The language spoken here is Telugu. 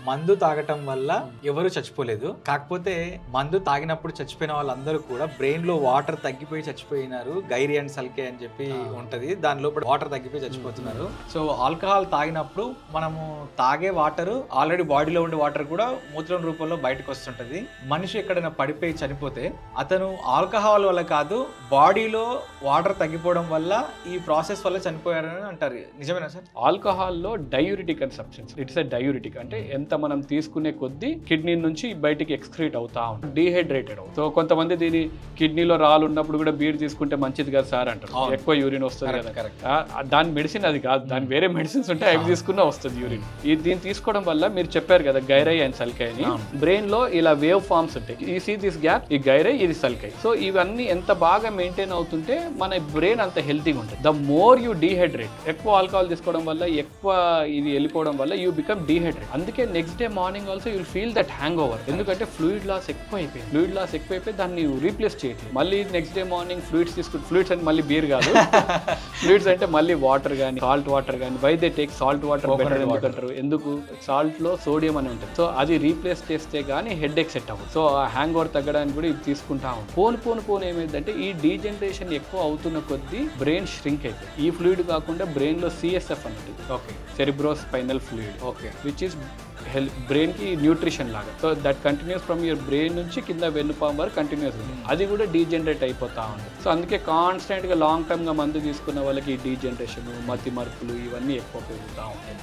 మందు తాగటం వల్ల ఎవరు చచ్చిపోలేదు. కాకపోతే మందు తాగినప్పుడు చచ్చిపోయిన వాళ్ళందరూ కూడా బ్రెయిన్ లో వాటర్ తగ్గిపోయి చచ్చిపోయినారు. గైరీ అండ్ సల్కే అని చెప్పి ఉంటది, దాని లోపల వాటర్ తగ్గిపోయి చచ్చిపోతున్నారు. సో ఆల్కహాల్ తాగినప్పుడు మనము తాగే వాటర్ ఆల్రెడీ బాడీలో ఉండే వాటర్ కూడా మూత్రం రూపంలో బయటకు వస్తుంటది. మనిషి ఎక్కడైనా పడిపోయి చనిపోతే అతను ఆల్కహాల్ వల్ల కాదు, బాడీలో వాటర్ తగ్గిపోవడం వల్ల ఈ ప్రాసెస్ వల్ల చనిపోయారని అంటారు. నిజమేనా సార్? ఆల్కహాల్లో డయూరిటిక్ అని సబ్స్టెన్స్, ఇట్స్ ఎ డయూరిటిక్ అంటే ఎంత మనం తీసుకునే కొద్దీ కిడ్నీ నుంచి బయటికి ఎక్స్క్రీట్ అవుతా ఉంటుంది, డీహైడ్రేటెడ్ అవుతుంది. సో కొంతమంది దీని కిడ్నీలో రాళ్ళు ఉన్నప్పుడు కూడా బీర్ తీసుకుంటే మంచిది కదా సార్ అంటారు, ఎక్కువ యూరిన్ వస్తుంది కదా. దాని మెడిసిన్ అది కాదు, దాని వేరే మెడిసిన్స్ ఉంటే అవి తీసుకున్నా వస్తుంది యూరిన్. దీన్ని తీసుకోవడం వల్ల మీరు చెప్పారు కదా గైరై అండ్ సల్కై అని, బ్రెయిన్ లో ఇలా వేవ్ ఫార్మ్స్ ఉంటాయి. ఈ సీ దిస్ గ్యాప్, ఈ గైరై, ఇది సల్కై. సో ఇవన్నీ ఎంత బాగా మెయింటైన్ అవుతుంటే మన బ్రెయిన్ అంత హెల్తీగా ఉంటుంది. ద మోర్ యూ డీహైడ్రేట్, ఎక్కువ ఆల్కహాల్ తీసుకోవడం వల్ల, ఎక్కువ ఇది వెళ్ళిపోవడం వల్ల యూ బికమ్ డీహైడ్రేట్. అందుకే next day morning also you'll feel that hangover. ఎందుకంటే ఫ్లూయిడ్ లాస్ ఎక్కువ అయిపోయి దాన్ని రీప్లేస్ చేయట్లేదు. మళ్ళీ నెక్స్ట్ డే మార్నింగ్ ఫ్లూయిడ్స్ తీసుకుంటే, ఫ్లూయిడ్స్ అంటే మళ్ళీ బీర్ కాదు, ఫ్లూయిడ్స్ అంటే మళ్ళీ వాటర్ కానీ సాల్ట్ వాటర్ కానీ. Why they take salt water better ఎందుకంటారు? ఎందుకు? సాల్ట్ లో సోడియం అని ఉంటుంది. సో అది రీప్లేస్ చేస్తే గానీ హెడ్ ఎక్ సెట్ అవ్వదు. సో ఆ హ్యాంగ్ ఓవర్ తగ్గడానికి కూడా ఇది తీసుకుంటా ఉంటాం. పోను ఏమైందంటే ఈ డీజనరేషన్ ఎక్కువ అవుతున్న కొద్దీ బ్రెయిన్ ష్రింక్ అయిపోయి, ఈ ఫ్లూయిడ్ కాకుండా బ్రెయిన్ లో సిఎస్ఎఫ్ అనేది, cerebro spinal fluid, which is brain కి న్యూట్రిషన్ లాగా. So that continuous from your brain నుంచి కింద వెన్నుపాము వరకు కంటిన్యూస్ ఉంది. అది కూడా డీజనరేట్ అయిపోతా ఉంది. సో అందుకే కాన్స్టెంట్ గా లాంగ్ టర్మ్ గా మందు తీసుకున్న వాళ్ళకి డీజనరేషన్, మతి మరుపులు ఇవన్నీ ఎక్కువ పెరుగుతూ ఉంటాయి.